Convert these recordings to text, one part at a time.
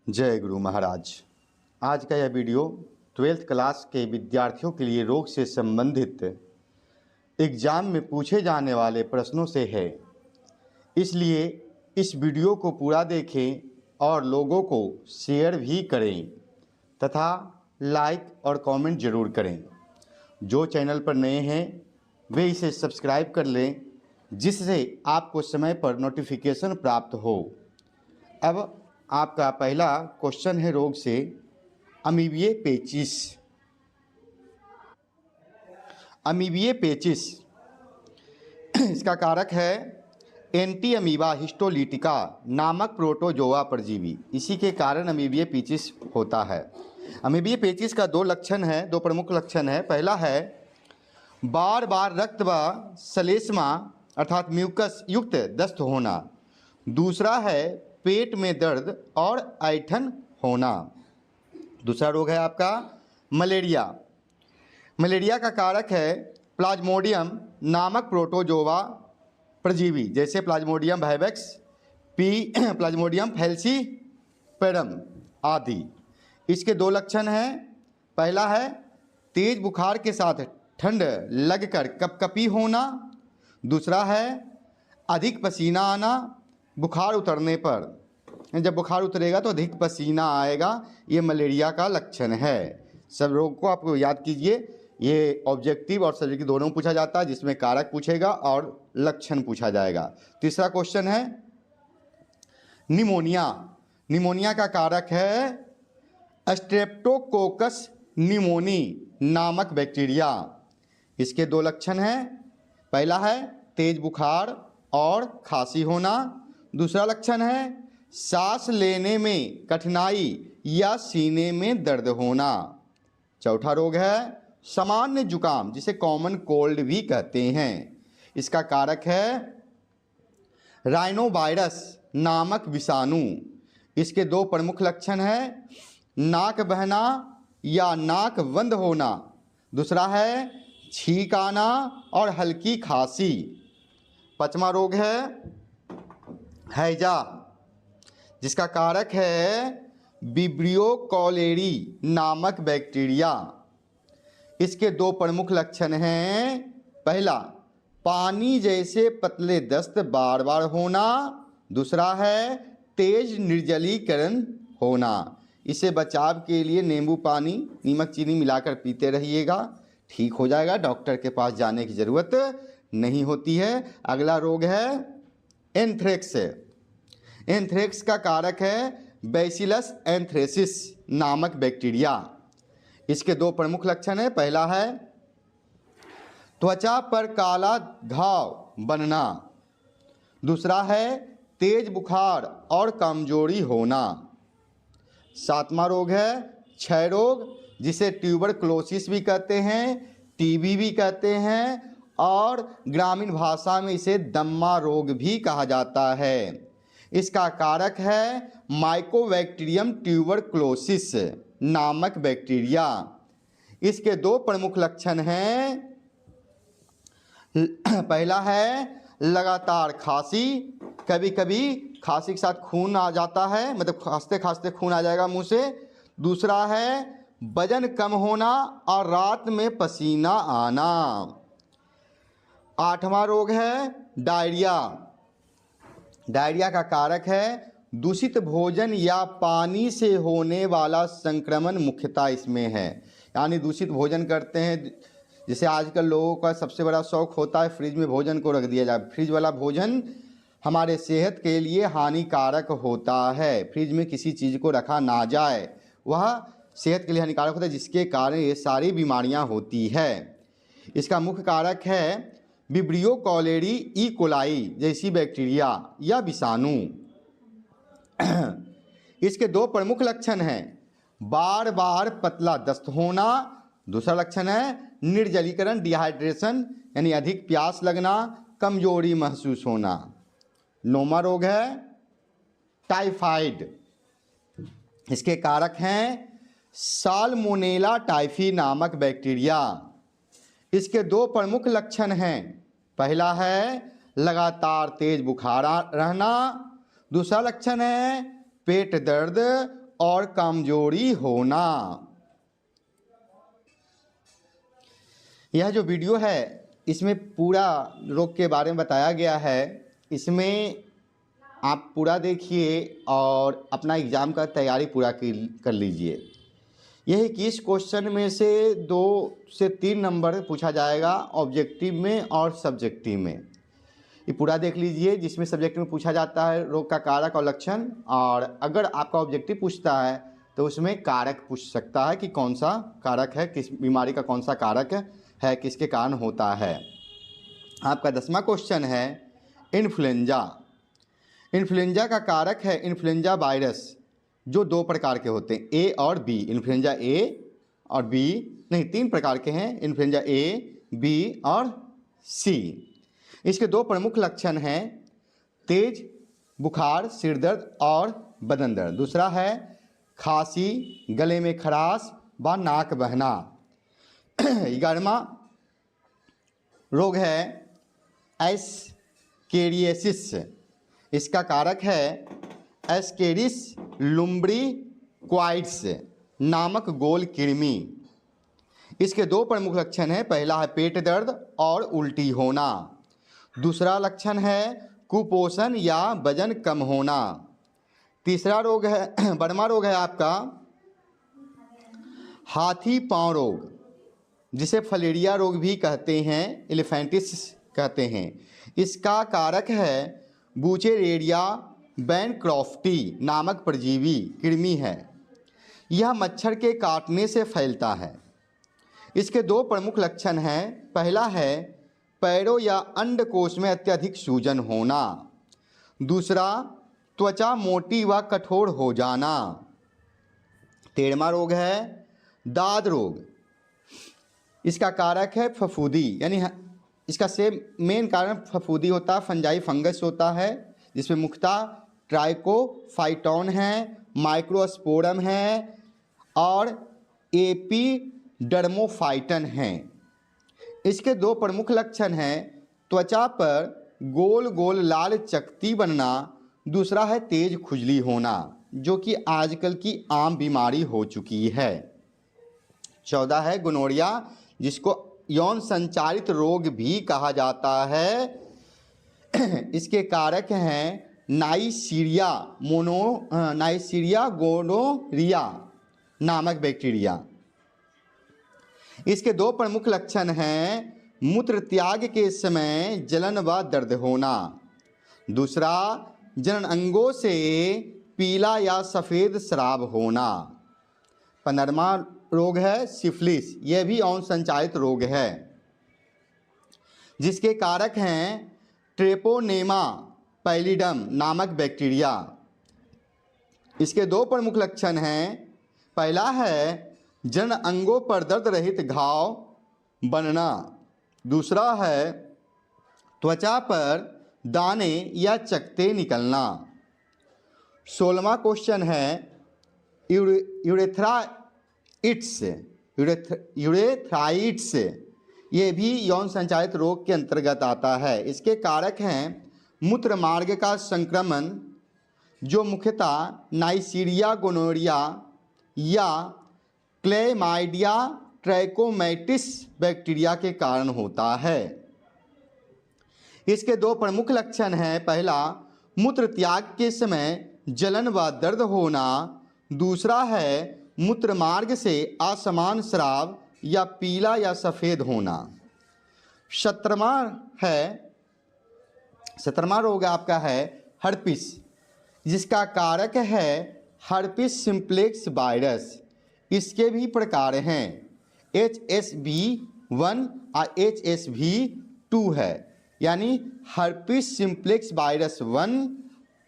जय गुरु महाराज। आज का यह वीडियो 12th क्लास के विद्यार्थियों के लिए रोग से संबंधित एग्ज़ाम में पूछे जाने वाले प्रश्नों से है, इसलिए इस वीडियो को पूरा देखें और लोगों को शेयर भी करें तथा लाइक और कमेंट ज़रूर करें। जो चैनल पर नए हैं वे इसे सब्सक्राइब कर लें, जिससे आपको समय पर नोटिफिकेशन प्राप्त हो। अब आपका पहला क्वेश्चन है रोग से अमीबिये पेचिस। अमीबिये पेचिस इसका कारक है एंटी अमीबा हिस्टोलिटिका नामक प्रोटोजोआ परजीवी। इसी के कारण अमीबिये पेचिस होता है। अमीबिये पेचिस का दो प्रमुख लक्षण है। पहला है बार बार रक्त व श्लेष्मा अर्थात म्यूकस युक्त दस्त होना। दूसरा है पेट में दर्द और ऐंठन होना। दूसरा रोग है आपका मलेरिया। मलेरिया का कारक है प्लाज्मोडियम नामक प्रोटोजोआ परजीवी, जैसे प्लाज्मोडियम वाइवेक्स, प्लाज्मोडियम फैल्सीपेरम आदि। इसके दो लक्षण हैं। पहला है तेज बुखार के साथ ठंड लगकर कपकपी होना। दूसरा है अधिक पसीना आना। बुखार उतरने पर, जब बुखार उतरेगा तो अधिक पसीना आएगा, ये मलेरिया का लक्षण है। सब रोग को आपको याद कीजिए। ये ऑब्जेक्टिव और सब्जेक्टिव दोनों पूछा जाता है, जिसमें कारक पूछेगा और लक्षण पूछा जाएगा। तीसरा क्वेश्चन है निमोनिया। निमोनिया का कारक है स्ट्रेप्टोकोकस निमोनी नामक बैक्टीरिया। इसके दो लक्षण हैं। पहला है तेज बुखार और खांसी होना। दूसरा लक्षण है सांस लेने में कठिनाई या सीने में दर्द होना। चौथा रोग है सामान्य जुकाम, जिसे कॉमन कोल्ड भी कहते हैं। इसका कारक है राइनोवायरस नामक विषाणु। इसके दो प्रमुख लक्षण हैं नाक बहना या नाक बंद होना। दूसरा है छींक आना और हल्की खांसी। पांचवा रोग है हैजा, जिसका कारक है विब्रियो कॉलेरी नामक बैक्टीरिया। इसके दो प्रमुख लक्षण हैं। पहला पानी जैसे पतले दस्त बार बार होना। दूसरा है तेज निर्जलीकरण होना। इसे बचाव के लिए नींबू पानी नमक चीनी मिलाकर पीते रहिएगा, ठीक हो जाएगा। डॉक्टर के पास जाने की ज़रूरत नहीं होती है। अगला रोग है एंथ्रेक्स। एंथ्रेक्स का कारक है बैसिलस एंथ्रेसिस नामक बैक्टीरिया। इसके दो प्रमुख लक्षण हैं। पहला है त्वचा पर काला घाव बनना। दूसरा है तेज बुखार और कमजोरी होना। सातवां रोग है क्षय रोग, जिसे ट्यूबरक्लोसिस भी कहते हैं, टीबी भी कहते हैं और ग्रामीण भाषा में इसे दम्मा रोग भी कहा जाता है। इसका कारक है माइकोबैक्टीरियम ट्यूबरक्लोसिस नामक बैक्टीरिया। इसके दो प्रमुख लक्षण हैं। पहला है लगातार खांसी, कभी कभी खांसी के साथ खून आ जाता है, मतलब खांसते खांसते खून आ जाएगा मुंह से। दूसरा है वजन कम होना और रात में पसीना आना। आठवां रोग है डायरिया। डायरिया का कारक है दूषित भोजन या पानी से होने वाला संक्रमण, मुख्यतः इसमें है। यानी दूषित भोजन करते हैं, जैसे आजकल लोगों का सबसे बड़ा शौक होता है फ्रिज में भोजन को रख दिया जाए। फ्रिज वाला भोजन हमारे सेहत के लिए हानिकारक होता है। फ्रिज में किसी चीज़ को रखा ना जाए, वह सेहत के लिए हानिकारक होता है, जिसके कारण ये सारी बीमारियां होती है। इसका मुख्य कारक है विब्रियो कॉलेरी ई कोलाई जैसी बैक्टीरिया या विषाणु। इसके दो प्रमुख लक्षण हैं बार बार पतला दस्त होना। दूसरा लक्षण है निर्जलीकरण डिहाइड्रेशन, यानी अधिक प्यास लगना, कमजोरी महसूस होना। नौवां रोग है टाइफाइड। इसके कारक हैं साल्मोनेला टाइफी नामक बैक्टीरिया। इसके दो प्रमुख लक्षण हैं। पहला है लगातार तेज बुखार रहना। दूसरा लक्षण है पेट दर्द और कमजोरी होना। यह जो वीडियो है इसमें पूरा रोग के बारे में बताया गया है। इसमें आप पूरा देखिए और अपना एग्ज़ाम का तैयारी पूरा कर लीजिए। यह 21 क्वेश्चन में से 2 से 3 नंबर पूछा जाएगा ऑब्जेक्टिव में और सब्जेक्टिव में। ये पूरा देख लीजिए, जिसमें सब्जेक्टिव में पूछा जाता है रोग का कारक और लक्षण, और अगर आपका ऑब्जेक्टिव पूछता है तो उसमें कारक पूछ सकता है कि कौन सा कारक है, किस बीमारी का कौन सा कारक है, किसके कारण होता है। आपका 10वां क्वेश्चन है इन्फ्लुएंजा। इन्फ्लुएंजा का कारक है इन्फ्लुएंजा वायरस, जो 2 प्रकार के होते हैं, ए और बी। इन्फ्लुएंजा ए और बी नहीं, 3 प्रकार के हैं, इन्फ्लुएंजा ए, बी और सी। इसके 2 प्रमुख लक्षण हैं तेज बुखार, सिर दर्द और बदन दर्द। दूसरा है खांसी, गले में खराश व नाक बहना। 11वां रोग है एस्केरियासिस। इसका कारक है एस्केरिस लुम्ब्रिक्वाइड्स नामक गोल कृमि। इसके 2 प्रमुख लक्षण हैं, पहला है पेट दर्द और उल्टी होना। दूसरा लक्षण है कुपोषण या वजन कम होना। तीसरा रोग है बर्मा रोग है आपका हाथी पांव रोग, जिसे फलेरिया रोग भी कहते हैं, एलिफेंटिस कहते हैं। इसका कारक है बुचेरेरिया बैनक्रॉफ्टी नामक परजीवी कृमि है। यह मच्छर के काटने से फैलता है। इसके 2 प्रमुख लक्षण हैं, पहला है पैरों या अंडकोश में अत्यधिक सूजन होना। दूसरा त्वचा मोटी व कठोर हो जाना। 13वां रोग है दाद रोग। इसका कारक है फफूंदी, यानी इसका मेन कारण फफूंदी होता है, फंजाई फंगस होता है, जिसमें मुख्यतः ट्राइकोफाइटॉन है, माइक्रोस्पोरम है और एपिडर्मोफाइटन हैं। इसके 2 प्रमुख लक्षण हैं, त्वचा पर गोल गोल लाल चकती बनना। दूसरा है तेज खुजली होना, जो कि आजकल की आम बीमारी हो चुकी है। 14 है गोनोरिया, जिसको यौन संचारित रोग भी कहा जाता है। इसके कारक हैं नाइसीरिया गोनोरिया नामक बैक्टीरिया। इसके 2 प्रमुख लक्षण हैं, मूत्र त्याग के समय जलन व दर्द होना। दूसरा जनन अंगों से पीला या सफ़ेद स्राव होना। 15वां रोग है सिफिलिस। यह भी यौन संचारित रोग है, जिसके कारक हैं ट्रेपोनेमा पैलिडम नामक बैक्टीरिया। इसके 2 प्रमुख लक्षण हैं, पहला है जन अंगों पर दर्द रहित घाव बनना। दूसरा है त्वचा पर दाने या चकत्ते निकलना। 16वां क्वेश्चन है यूरेथ्राइटिस। ये भी यौन संचारित रोग के अंतर्गत आता है। इसके कारक हैं मूत्र मार्ग का संक्रमण, जो मुख्यतः नाइसीरिया गोनोरिया या क्लेमाइडिया ट्रैकोमैटिस बैक्टीरिया के कारण होता है। इसके 2 प्रमुख लक्षण हैं, पहला मूत्र त्याग के समय जलन व दर्द होना। दूसरा है मूत्र मार्ग से असमान स्राव या पीला या सफ़ेद होना। 17वां रोग आपका है हर्पिस, जिसका कारक है हर्पिस सिम्प्लेक्स वायरस। इसके भी प्रकार हैं, HSV1 और HSV2 है, यानी herpes simplex virus 1,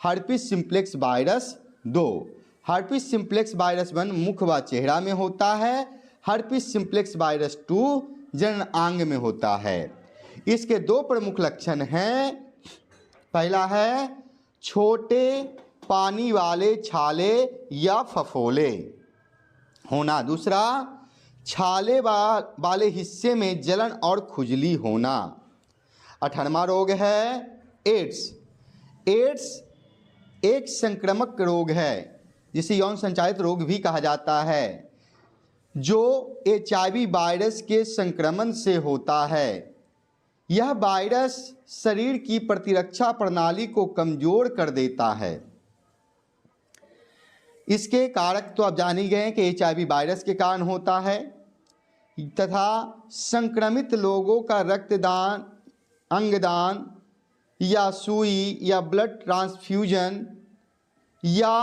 herpes simplex virus 2। Herpes simplex virus 1 मुख व चेहरा में होता है। हर्पिस सिम्प्लेक्स वायरस 2 जनन अंग में होता है। इसके 2 प्रमुख लक्षण हैं, पहला है छोटे पानी वाले छाले या फफोले होना। दूसरा छाले वाले हिस्से में जलन और खुजली होना। 18वां रोग है एड्स। एड्स एक संक्रामक रोग है, जिसे यौन संचालित रोग भी कहा जाता है, जो HIV वायरस के संक्रमण से होता है। यह वायरस शरीर की प्रतिरक्षा प्रणाली को कमजोर कर देता है। इसके कारक तो आप जान ही गए कि HIV वायरस के कारण होता है तथा संक्रमित लोगों का रक्तदान, अंगदान या सुई या ब्लड ट्रांसफ्यूजन या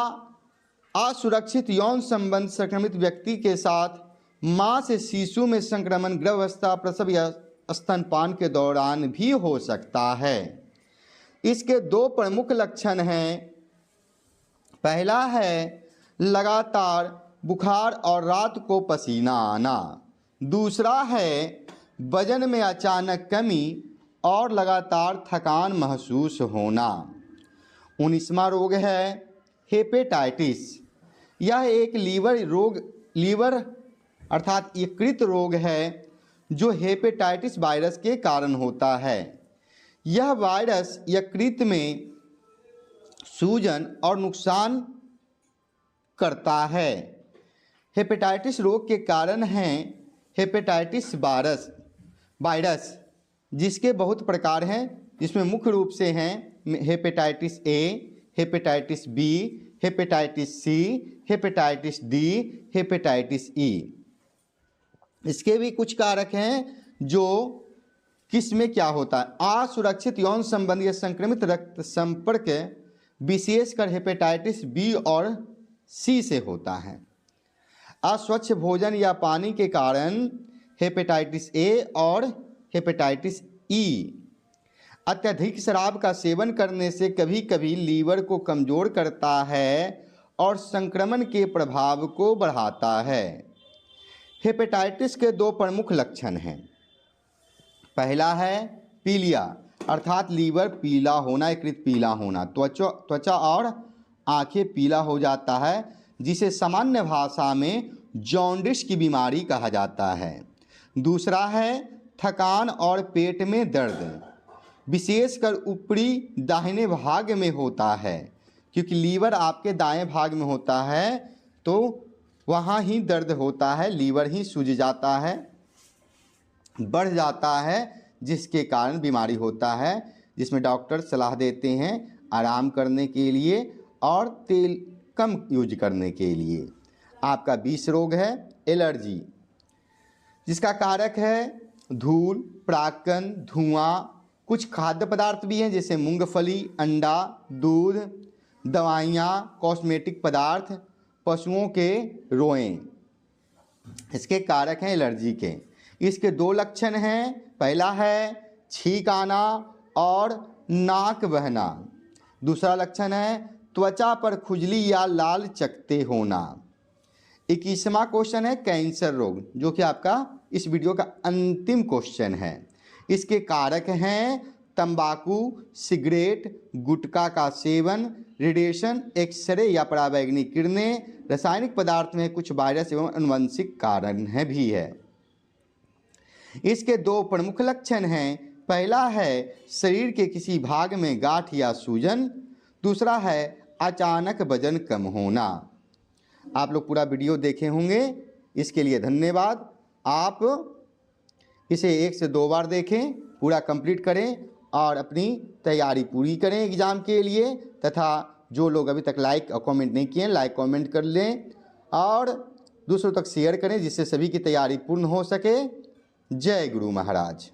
असुरक्षित यौन संबंध संक्रमित व्यक्ति के साथ मां से शिशु में संक्रमण गर्भावस्था, प्रसव या स्तनपान के दौरान भी हो सकता है। इसके दो प्रमुख लक्षण हैं। पहला है लगातार बुखार और रात को पसीना आना। दूसरा है वजन में अचानक कमी और लगातार थकान महसूस होना। 19वां रोग है हेपेटाइटिस। यह एक लीवर अर्थात यकृत रोग है जो हेपेटाइटिस वायरस के कारण होता है। यह वायरस यकृत में सूजन और नुकसान करता है। हेपेटाइटिस रोग के कारण हैं हेपेटाइटिस वायरस, जिसके बहुत प्रकार हैं, जिसमें मुख्य रूप से हैं hepatitis A, hepatitis B, hepatitis C, hepatitis D, hepatitis E. इसके भी कुछ कारक हैं जो किस में क्या होता है। असुरक्षित यौन संबंध या संक्रमित रक्त संपर्क विशेषकर हेपेटाइटिस बी और सी से होता है। अस्वच्छ भोजन या पानी के कारण हेपेटाइटिस ए और हेपेटाइटिस ई। अत्यधिक शराब का सेवन करने से कभी कभी लीवर को कमज़ोर करता है और संक्रमण के प्रभाव को बढ़ाता है। हेपेटाइटिस के दो प्रमुख लक्षण हैं। पहला है पीलिया अर्थात लीवर पीला होना, यकृत पीला होना, त्वचा और आंखें पीला हो जाता है, जिसे सामान्य भाषा में जॉन्डिस की बीमारी कहा जाता है। दूसरा है थकान और पेट में दर्द, विशेषकर ऊपरी दाहिने भाग में होता है, क्योंकि लीवर आपके दाएं भाग में होता है तो वहाँ ही दर्द होता है, लीवर ही सूज जाता है, बढ़ जाता है, जिसके कारण बीमारी होता है, जिसमें डॉक्टर सलाह देते हैं आराम करने के लिए और तेल कम यूज करने के लिए। आपका 20 रोग है एलर्जी, जिसका कारक है धूल, परागकण, धुआं, कुछ खाद्य पदार्थ भी हैं जैसे मूंगफली, अंडा, दूध, दवाइयाँ, कॉस्मेटिक पदार्थ, पशुओं के रोएं। इसके कारक हैं एलर्जी के। इसके दो लक्षण हैं। पहला है छींक आना और नाक बहना। दूसरा लक्षण है त्वचा पर खुजली या लाल चकत्ते होना। 21वां क्वेश्चन है कैंसर रोग, जो कि आपका इस वीडियो का अंतिम क्वेश्चन है। इसके कारक हैं तंबाकू, सिगरेट, गुटखा का सेवन, रेडिएशन, एक्सरे या पराबैंगनी किरणें, रासायनिक पदार्थ में कुछ वायरस एवं आनुवंशिक कारण है भी है। इसके दो प्रमुख लक्षण हैं। पहला है शरीर के किसी भाग में गांठ या सूजन। दूसरा है अचानक वजन कम होना। आप लोग पूरा वीडियो देखे होंगे, इसके लिए धन्यवाद। आप इसे 1 से 2 बार देखें, पूरा कंप्लीट करें और अपनी तैयारी पूरी करें एग्ज़ाम के लिए। तथा जो लोग अभी तक लाइक और कमेंट नहीं किए, लाइक कमेंट कर लें और दूसरों तक शेयर करें, जिससे सभी की तैयारी पूर्ण हो सके। जय गुरु महाराज।